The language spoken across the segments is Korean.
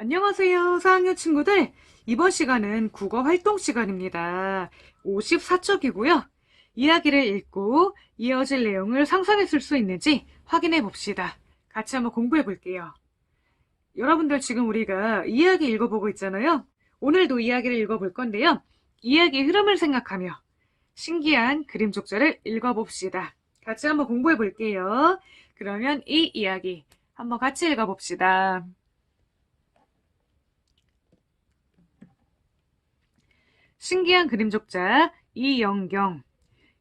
안녕하세요, 4학년 친구들. 이번 시간은 국어 활동 시간입니다. 54쪽이고요. 이야기를 읽고 이어질 내용을 상상했을 수 있는지 확인해 봅시다. 같이 한번 공부해 볼게요. 여러분들 지금 우리가 이야기 읽어보고 있잖아요. 오늘도 이야기를 읽어볼 건데요. 이야기의 흐름을 생각하며 신기한 그림 족자를 읽어봅시다. 같이 한번 공부해 볼게요. 그러면 이 이야기 한번 같이 읽어봅시다. 신기한 그림족자 이영경.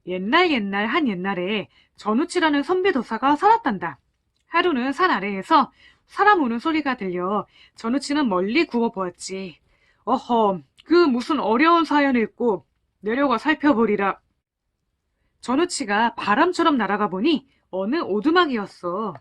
옛날 한 옛날에 전우치라는 선비 도사가 살았단다. 하루는 산 아래에서 사람 우는 소리가 들려 전우치는 멀리 굽어보았지. 어허, 그 무슨 어려운 사연 읽고 내려가 살펴보리라. 전우치가 바람처럼 날아가 보니 어느 오두막이었어.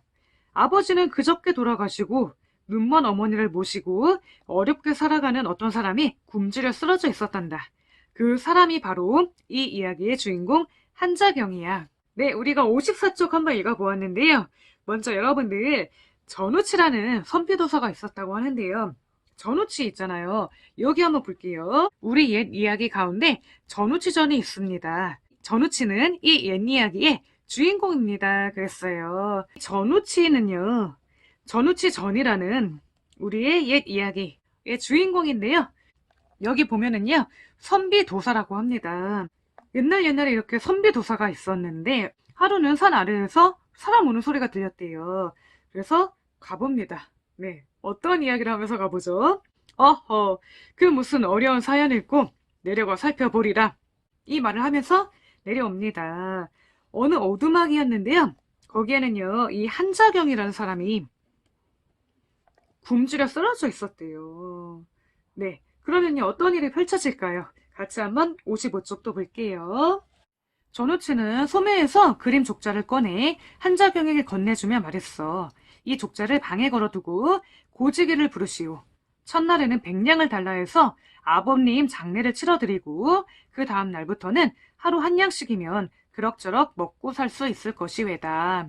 아버지는 그저께 돌아가시고 눈먼 어머니를 모시고 어렵게 살아가는 어떤 사람이 굶주려 쓰러져 있었단다. 그 사람이 바로 이 이야기의 주인공 한자경이야. 네, 우리가 54쪽 한번 읽어보았는데요. 먼저 여러분들 전우치라는 선비도사가 있었다고 하는데요. 전우치 있잖아요. 여기 한번 볼게요. 우리 옛 이야기 가운데 전우치전이 있습니다. 전우치는 이 옛 이야기의 주인공입니다. 그랬어요. 전우치는요. 전우치전이라는 우리의 옛 이야기의 주인공인데요. 여기 보면은요. 선비도사라고 합니다. 옛날에 이렇게 선비도사가 있었는데 하루는 산 아래에서 사람 우는 소리가 들렸대요. 그래서 가봅니다. 네, 어떤 이야기를 하면서 가보죠? 어허, 그 무슨 어려운 사연 읽고 내려가 살펴보리라. 이 말을 하면서 내려옵니다. 어느 오두막이었는데요. 거기에는요, 이 한자경이라는 사람이 굶주려 쓰러져 있었대요. 네, 그러면요, 어떤 일이 펼쳐질까요? 같이 한번 55쪽도 볼게요. 전우치는 소매에서 그림 족자를 꺼내 한자경에게 건네주며 말했어. 이 족자를 방에 걸어두고 고지기를 부르시오. 첫날에는 100냥을 달라 해서 아버님 장례를 치러드리고 그 다음 날부터는 하루 한 냥씩이면 그럭저럭 먹고 살 수 있을 것이외다.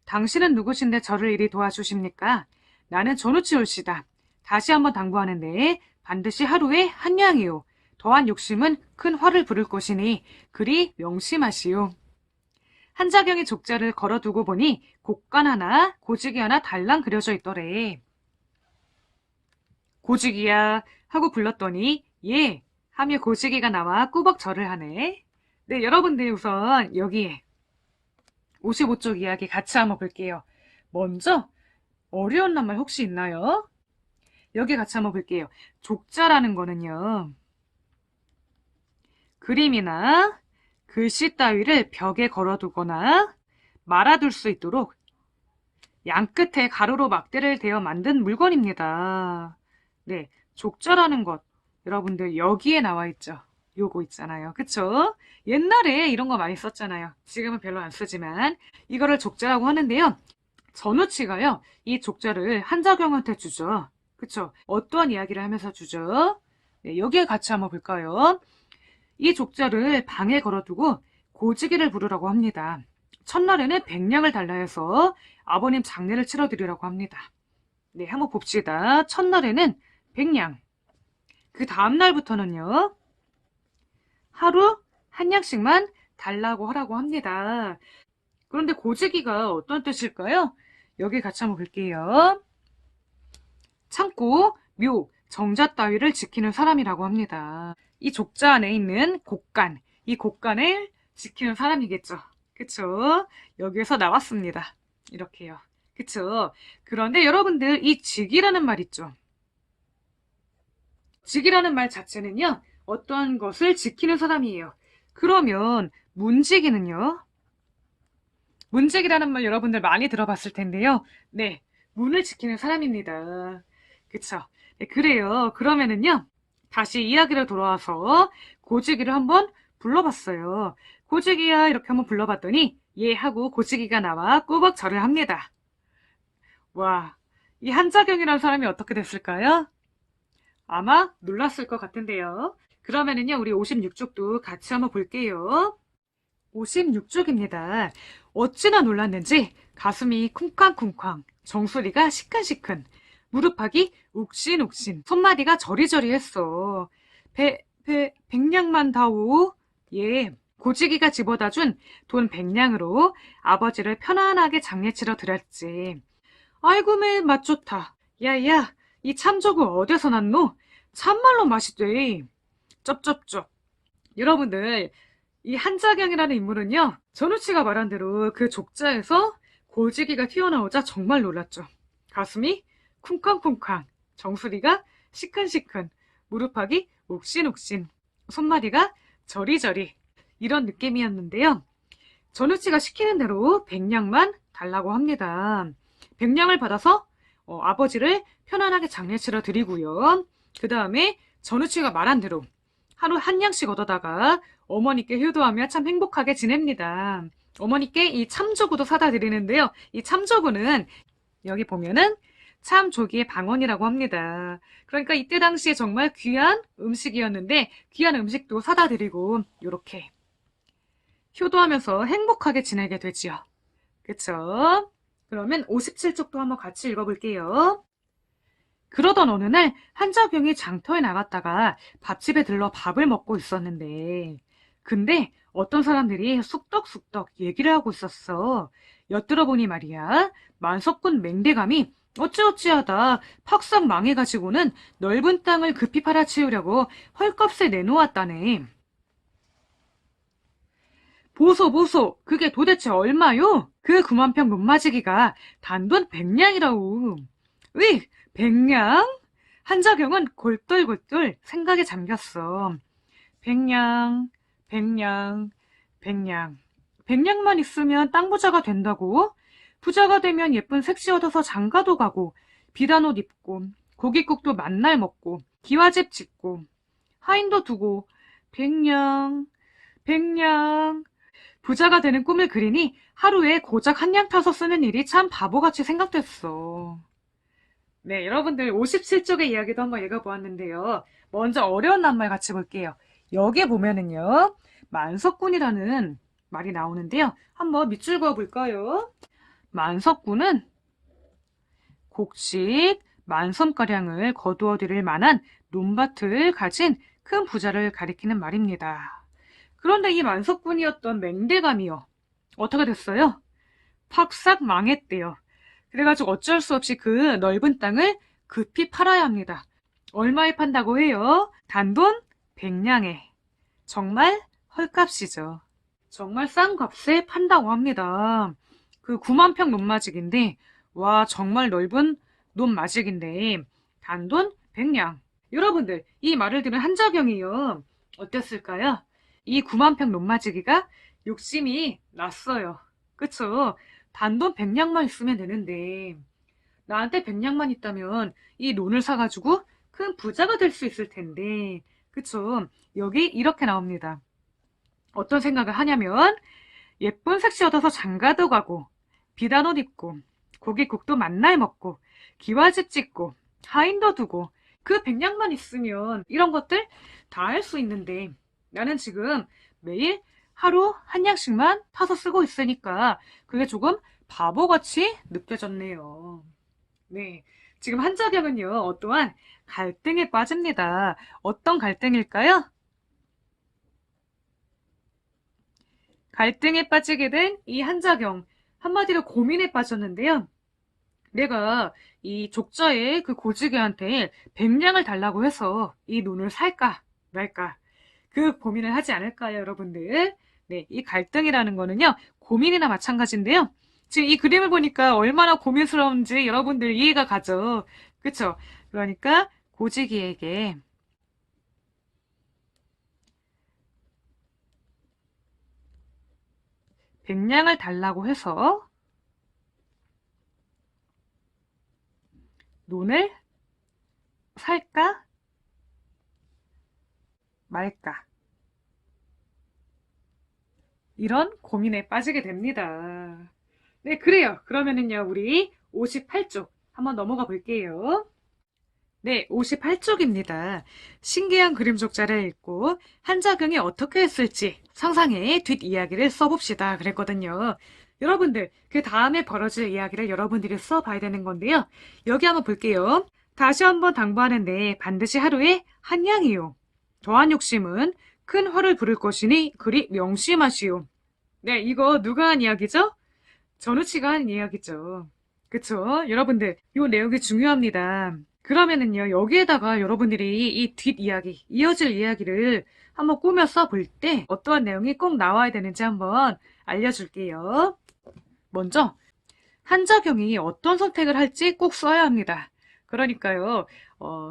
당신은 누구신데 저를 이리 도와주십니까? 나는 전우치 올시다. 다시 한번 당부하는데 반드시 하루에 한 냥이요. 더한 욕심은 큰 화를 부를 것이니 그리 명심하시오. 한자경이 족자를 걸어두고 보니 곡간 하나, 고지기 하나 달랑 그려져 있더래. 고지기야 하고 불렀더니 예 하며 고지기가 나와 꾸벅 절을 하네. 네, 여러분들 우선 여기에 55쪽 이야기 같이 한번 볼게요. 먼저 어려운 낱말 혹시 있나요? 여기 같이 한번 볼게요. 족자라는 거는요. 그림이나 글씨 따위를 벽에 걸어두거나 말아둘 수 있도록 양끝에 가로로 막대를 대어 만든 물건입니다. 네, 족자라는 것 여러분들 여기에 나와 있죠. 요거 있잖아요. 그쵸? 옛날에 이런 거 많이 썼잖아요. 지금은 별로 안 쓰지만 이거를 족자라고 하는데요. 전우치가요. 이 족자를 한자경한테 주죠. 그쵸? 어떠한 이야기를 하면서 주죠? 네, 여기에 같이 한번 볼까요? 이 족자를 방에 걸어두고 고지기를 부르라고 합니다. 첫날에는 100냥을 달라 해서 아버님 장례를 치러드리라고 합니다. 네, 한번 봅시다. 첫날에는 100냥. 그 다음 날부터는요. 하루 한 냥씩만 달라고 하라고 합니다. 그런데 고지기가 어떤 뜻일까요? 여기 같이 한번 볼게요. 참고, 묘, 정자 따위를 지키는 사람이라고 합니다. 이 족자 안에 있는 곡간, 이 곡간을 지키는 사람이겠죠. 그쵸? 여기에서 나왔습니다. 이렇게요. 그쵸? 그런데 여러분들 이 직이라는 말 있죠. 직이라는 말 자체는요. 어떠한 것을 지키는 사람이에요. 그러면 문직이는요. 문직이라는 말 여러분들 많이 들어봤을 텐데요. 네, 문을 지키는 사람입니다. 그쵸? 네, 그래요. 그러면은요. 다시 이야기를 돌아와서 고지기를 한번 불러봤어요. 고지기야 이렇게 한번 불러봤더니 예 하고 고지기가 나와 꾸벅 절을 합니다. 와, 이 한자경이라는 사람이 어떻게 됐을까요? 아마 놀랐을 것 같은데요. 그러면은요, 우리 56쪽도 같이 한번 볼게요. 56쪽입니다. 어찌나 놀랐는지 가슴이 쿵쾅쿵쾅, 정수리가 시큰시큰, 무릎팍이 욱신욱신, 손마디가 저리저리했어. 백냥만 다오. 예, 고지기가 집어다 준 돈 100냥으로 아버지를 편안하게 장례치러 드렸지. 아이고 매 맛 좋다. 야야, 이 참저구 어디서 났노? 참말로 맛있대. 쩝쩝쩝. 여러분들, 이 한자경이라는 인물은요, 전우치가 말한 대로 그 족자에서 고지기가 튀어나오자 정말 놀랐죠. 가슴이 쿵쾅쿵쾅, 정수리가 시큰시큰, 무릎팍이 욱신욱신, 손마디가 저리저리, 이런 느낌이었는데요. 전우치가 시키는 대로 100냥만 달라고 합니다. 100냥을 받아서 아버지를 편안하게 장례치러 드리고요. 그 다음에 전우치가 말한 대로 하루 한 냥씩 얻어다가 어머니께 효도하며 참 행복하게 지냅니다. 어머니께 이 참조구도 사다 드리는데요. 이 참조구는 여기 보면은 참조기의 방언이라고 합니다. 그러니까 이때 당시에 정말 귀한 음식이었는데 귀한 음식도 사다 드리고 이렇게 효도하면서 행복하게 지내게 되지요. 그쵸? 그러면 57쪽도 한번 같이 읽어볼게요. 그러던 어느 날 한자병이 장터에 나갔다가 밥집에 들러 밥을 먹고 있었는데 근데 어떤 사람들이 쑥덕쑥덕 얘기를 하고 있었어. 엿들어 보니 말이야. 만석군 맹대감이 어찌어찌하다 팍싹 망해가지고는 넓은 땅을 급히 팔아치우려고 헐값에 내놓았다네. 보소, 그게 도대체 얼마요? 그 9만평 논마지기가 단돈 100냥이라우. 으이, 100냥? 한자경은 골똘골똘 생각에 잠겼어. 100냥, 100냥, 100냥. 100냥만 있으면 땅 부자가 된다고? 부자가 되면 예쁜 색시 얻어서 장가도 가고, 비단 옷 입고, 고깃국도 만날 먹고, 기와집 짓고, 하인도 두고, 100냥, 100냥. 부자가 되는 꿈을 그리니 하루에 고작 한 냥 타서 쓰는 일이 참 바보같이 생각됐어. 네, 여러분들 57쪽의 이야기도 한번 읽어보았는데요. 먼저 어려운 낱말 같이 볼게요. 여기에 보면은요. 만석군이라는 말이 나오는데요. 한번 밑줄 그어볼까요? 만석군은 곡식 만섬가량을 거두어 들일 만한 논밭을 가진 큰 부자를 가리키는 말입니다. 그런데 이 만석군이었던 맹대감이요. 어떻게 됐어요? 팍싹 망했대요. 그래가지고 어쩔 수 없이 그 넓은 땅을 급히 팔아야 합니다. 얼마에 판다고 해요? 단돈 100냥에. 정말 헐값이죠. 정말 싼 값에 판다고 합니다. 그 9만평 논마직인데 와 정말 넓은 논마직인데 단돈 100냥. 여러분들 이 말을 들은 한자경이요. 어땠을까요? 이 9만평 논마지기가 욕심이 났어요. 그쵸? 단돈 100냥만 있으면 되는데 나한테 100냥만 있다면 이 논을 사가지고 큰 부자가 될 수 있을 텐데 그쵸? 여기 이렇게 나옵니다. 어떤 생각을 하냐면 예쁜 색시 얻어서 장가도 가고 비단 옷 입고 고깃국도 만날 먹고 기와집 짓고 하인도 두고 그 100냥만 있으면 이런 것들 다 할 수 있는데 나는 지금 매일 하루 한 냥씩만 타서 쓰고 있으니까 그게 조금 바보같이 느껴졌네요. 네, 지금 한자경은요, 어떠한 갈등에 빠집니다. 어떤 갈등일까요? 갈등에 빠지게 된 이 한자경, 한마디로 고민에 빠졌는데요. 내가 이 족자의 그 고지기한테 100냥을 달라고 해서 이 논을 살까 말까 그 고민을 하지 않을까요, 여러분들? 네, 이 갈등이라는 거는요, 고민이나 마찬가지인데요. 지금 이 그림을 보니까 얼마나 고민스러운지 여러분들 이해가 가죠. 그쵸? 그러니까 고지기에게 100냥을 달라고 해서 논을 살까 말까 이런 고민에 빠지게 됩니다. 네, 그래요. 그러면은요, 우리 58쪽 한번 넘어가 볼게요. 네, 58쪽입니다. 신기한 그림 족자를 읽고 한자경이 어떻게 했을지 상상의 뒷이야기를 써봅시다. 그랬거든요. 여러분들, 그 다음에 벌어질 이야기를 여러분들이 써봐야 되는 건데요. 여기 한번 볼게요. 다시 한번 당부하는데 반드시 하루에 한 양이요. 더한 욕심은 큰 화를 부를 것이니 그리 명심하시오. 네, 이거 누가 한 이야기죠? 전우치가 한 이야기죠. 그쵸? 여러분들, 이 내용이 중요합니다. 그러면은요, 여기에다가 여러분들이 이 뒷이야기, 이어질 이야기를 한번 꾸며서 볼 때 어떠한 내용이 꼭 나와야 되는지 한번 알려줄게요. 먼저, 한자경이 어떤 선택을 할지 꼭 써야 합니다. 그러니까요,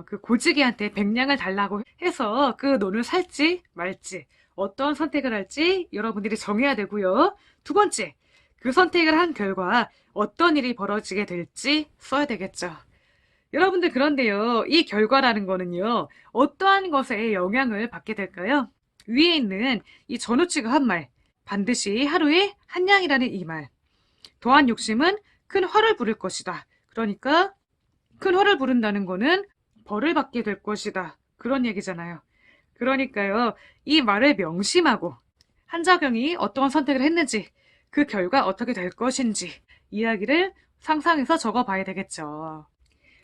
그 고지기한테 백냥을 달라고 해서 그 논을 살지 말지, 어떤 선택을 할지 여러분들이 정해야 되고요. 두 번째, 그 선택을 한 결과 어떤 일이 벌어지게 될지 써야 되겠죠. 여러분들 그런데요, 이 결과라는 거는요, 어떠한 것에 영향을 받게 될까요? 위에 있는 이 전우치가 한 말, 반드시 하루에 한 양이라는 이 말. 더한 욕심은 큰 화를 부를 것이다. 그러니까 큰 화를 부른다는 거는 벌을 받게 될 것이다. 그런 얘기잖아요. 그러니까요, 이 말을 명심하고 한자경이 어떠한 선택을 했는지, 그 결과 어떻게 될 것인지 이야기를 상상해서 적어봐야 되겠죠.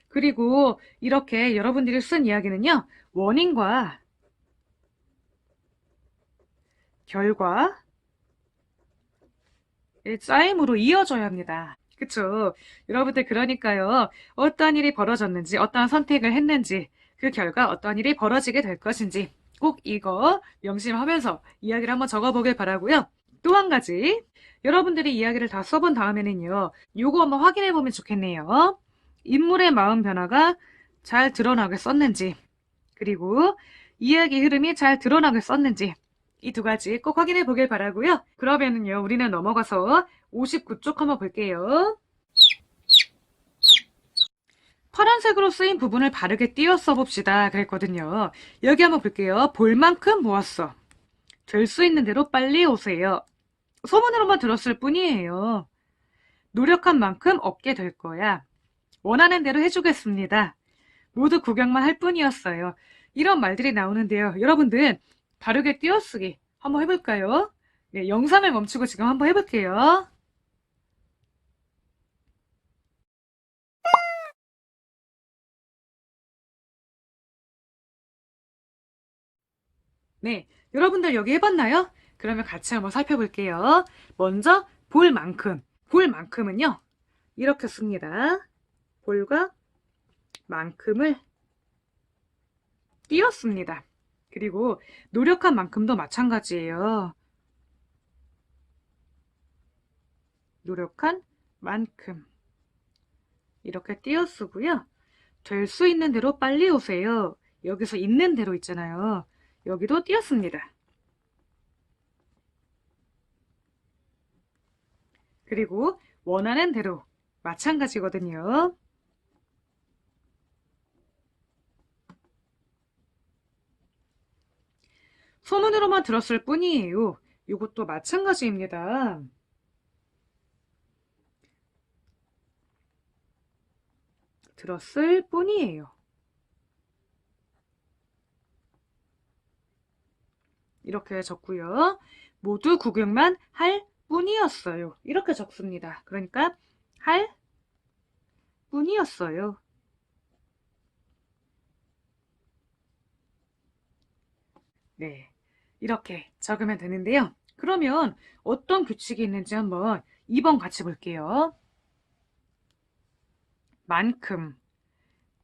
그리고 이렇게 여러분들이 쓴 이야기는요, 원인과 결과, 쌓임으로 이어져야 합니다. 그쵸? 여러분들 그러니까요. 어떠한 일이 벌어졌는지, 어떠한 선택을 했는지, 그 결과 어떠한 일이 벌어지게 될 것인지 꼭 이거 명심하면서 이야기를 한번 적어보길 바라고요. 또 한 가지, 여러분들이 이야기를 다 써본 다음에는요. 요거 한번 확인해보면 좋겠네요. 인물의 마음 변화가 잘 드러나게 썼는지, 그리고 이야기 흐름이 잘 드러나게 썼는지 이 두 가지 꼭 확인해 보길 바라고요. 그러면은요, 우리는 넘어가서 59쪽 한번 볼게요. 파란색으로 쓰인 부분을 바르게 띄어 써봅시다. 그랬거든요. 여기 한번 볼게요. 볼 만큼 모았어. 될 수 있는 대로 빨리 오세요. 소문으로만 들었을 뿐이에요. 노력한 만큼 얻게 될 거야. 원하는 대로 해주겠습니다. 모두 구경만 할 뿐이었어요. 이런 말들이 나오는데요. 여러분들 바르게 띄어쓰기 한번 해볼까요? 네, 영상을 멈추고 지금 한번 해볼게요. 네, 여러분들 여기 해봤나요? 그러면 같이 한번 살펴볼게요. 먼저 볼 만큼. 볼 만큼은요. 이렇게 씁니다. 볼과 만큼을 띄었습니다. 그리고 노력한 만큼도 마찬가지예요. 노력한 만큼. 이렇게 띄어쓰고요. 될 수 있는 대로 빨리 오세요. 여기서 있는 대로 있잖아요. 여기도 띄었습니다. 그리고 원하는 대로 마찬가지거든요. 소문으로만 들었을 뿐이에요. 이것도 마찬가지입니다. 들었을 뿐이에요. 이렇게 적고요. 모두 구경만 할 뿐이었어요. 이렇게 적습니다. 그러니까 할 뿐이었어요. 네, 이렇게 적으면 되는데요. 그러면 어떤 규칙이 있는지 한번 2번 같이 볼게요. 만큼,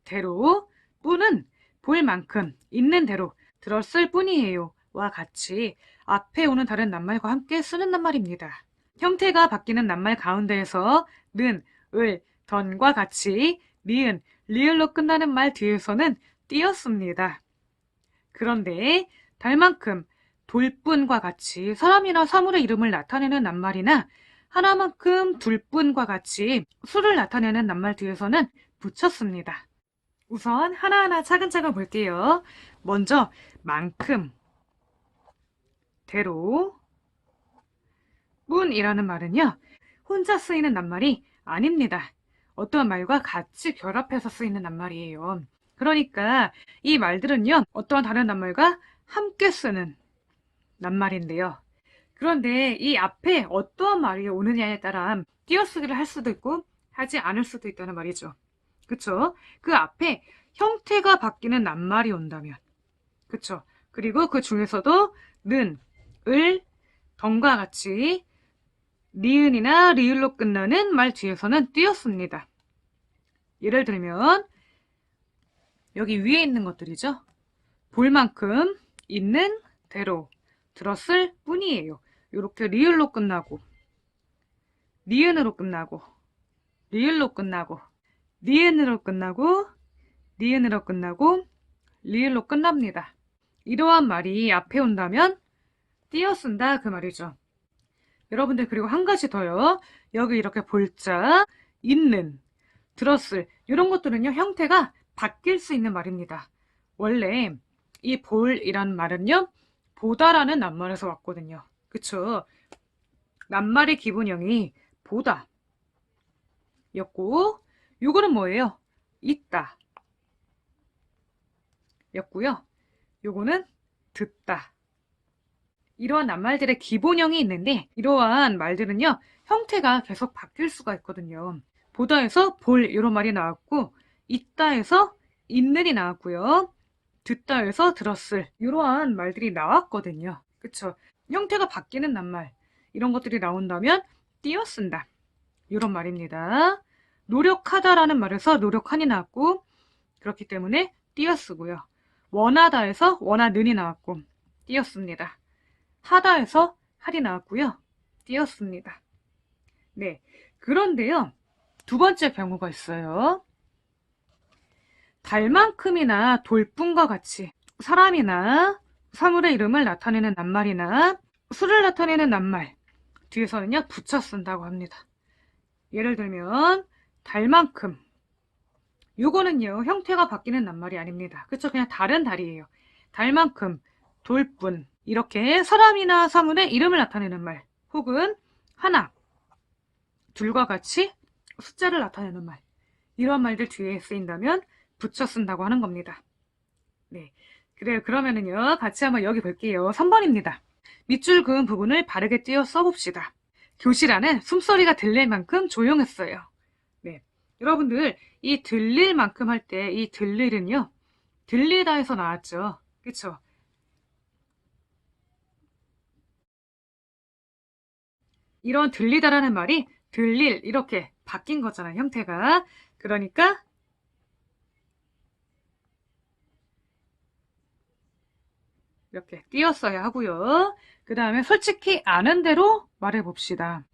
대로, 뿐은 볼 만큼, 있는 대로 들었을 뿐이에요. 와 같이 앞에 오는 다른 낱말과 함께 쓰는 낱말입니다. 형태가 바뀌는 낱말 가운데에서 는, 을, 던과 같이 니은, 리을로 끝나는 말 뒤에서는 띄었습니다. 그런데 달만큼, 돌뿐과 같이 사람이나 사물의 이름을 나타내는 낱말이나 하나만큼 둘뿐과 같이 수를 나타내는 낱말 뒤에서는 붙였습니다. 우선 하나하나 차근차근 볼게요. 먼저 만큼, 대로, 뿐이라는 말은요. 혼자 쓰이는 낱말이 아닙니다. 어떤 말과 같이 결합해서 쓰이는 낱말이에요. 그러니까 이 말들은요. 어떠한 다른 낱말과 함께 쓰는 낱말인데요. 그런데 이 앞에 어떠한 말이 오느냐에 따라 띄어쓰기를 할 수도 있고 하지 않을 수도 있다는 말이죠. 그쵸? 그 앞에 형태가 바뀌는 낱말이 온다면, 그쵸? 그리고 그 중에서도 는, 을, 던과 같이 니은이나 리을로 끝나는 말 뒤에서는 띄어씁니다. 예를 들면 여기 위에 있는 것들이죠. 볼 만큼 있는 대로 들었을 뿐이에요. 이렇게 리을로 끝나고 니은으로 끝나고 리을로 끝나고 니은으로 끝나고 니은으로 끝나고 리을로 끝납니다. 이러한 말이 앞에 온다면 띄어쓴다 그 말이죠. 여러분들 그리고 한 가지 더요. 여기 이렇게 볼자, 있는, 들었을 이런 것들은요. 형태가 바뀔 수 있는 말입니다. 원래 이 볼이라는 말은요. 보다라는 낱말에서 왔거든요. 그쵸? 낱말의 기본형이 보다 였고 요거는 뭐예요? 있다 였고요. 요거는 듣다. 이러한 낱말들의 기본형이 있는데 이러한 말들은요. 형태가 계속 바뀔 수가 있거든요. 보다에서 볼 이런 말이 나왔고 있다에서 있는이 나왔고요. 듣다에서 들었을 이러한 말들이 나왔거든요. 그쵸? 형태가 바뀌는 낱말 이런 것들이 나온다면 띄어쓴다. 이런 말입니다. 노력하다라는 말에서 노력하니 나왔고 그렇기 때문에 띄어쓰고요. 원하다에서 원하는이 나왔고 띄어씁니다. 하다에서 할이 나왔고요. 띄었습니다. 네. 그런데요. 두 번째 경우가 있어요. 달만큼이나 돌뿐과 같이 사람이나 사물의 이름을 나타내는 낱말이나 수를 나타내는 낱말 뒤에서는요. 붙여 쓴다고 합니다. 예를 들면 달만큼 요거는요. 형태가 바뀌는 낱말이 아닙니다. 그쵸? 그냥 다른 달이에요. 달만큼 돌뿐 이렇게 사람이나 사물의 이름을 나타내는 말 혹은 하나, 둘과 같이 숫자를 나타내는 말 이런 말들 뒤에 쓰인다면 붙여 쓴다고 하는 겁니다. 네, 그래요. 그러면은요 같이 한번 여기 볼게요. 3번입니다. 밑줄 그은 부분을 바르게 띄어 써봅시다. 교실 안은 숨소리가 들릴 만큼 조용했어요. 네, 여러분들 이 들릴 만큼 할 때 이 들릴은요 들리다에서 나왔죠. 그쵸? 이런 들리다라는 말이 들릴 이렇게 바뀐 거잖아요. 형태가. 그러니까 이렇게 띄었어야 하고요. 그 다음에 솔직히 아는 대로 말해봅시다.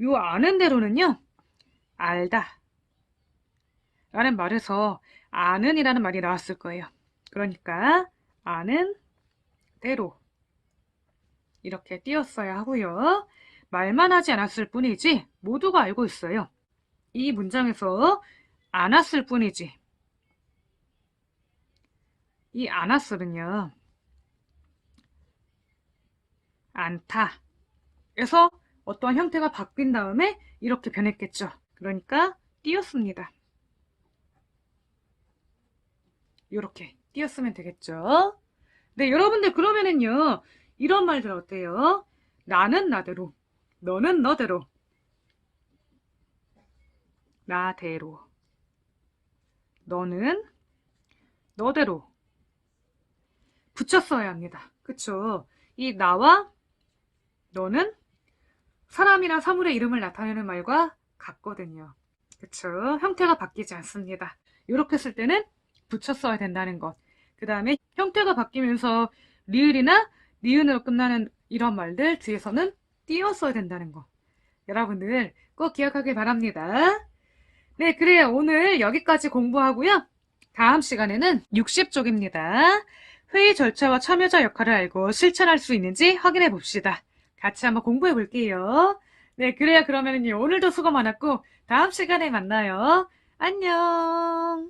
요 아는 대로는요. 알다 라는 말에서 아는이라는 말이 나왔을 거예요. 그러니까 아는 대로 이렇게 띄었어야 하고요. 말만 하지 않았을 뿐이지 모두가 알고 있어요. 이 문장에서 않았을 뿐이지 이 않았을은요. 않다 에서 어떠한 형태가 바뀐 다음에 이렇게 변했겠죠. 그러니까 띄었습니다. 이렇게 띄었으면 되겠죠. 네, 여러분들 그러면은요. 이런 말들 어때요? 나는 나대로, 너는 너대로, 나대로, 너는 너대로 붙여 써야 합니다. 그쵸? 이 나와 너는 사람이나 사물의 이름을 나타내는 말과 같거든요. 그쵸? 형태가 바뀌지 않습니다. 이렇게 쓸 때는 붙여 써야 된다는 것. 그 다음에 형태가 바뀌면서 리을이나 니은으로 끝나는 이런 말들 뒤에서는 띄어 써야 된다는 거. 여러분들 꼭 기억하길 바랍니다. 네, 그래요. 오늘 여기까지 공부하고요. 다음 시간에는 60쪽입니다. 회의 절차와 참여자 역할을 알고 실천할 수 있는지 확인해 봅시다. 같이 한번 공부해 볼게요. 네, 그래요. 그러면요. 오늘도 수고 많았고 다음 시간에 만나요. 안녕.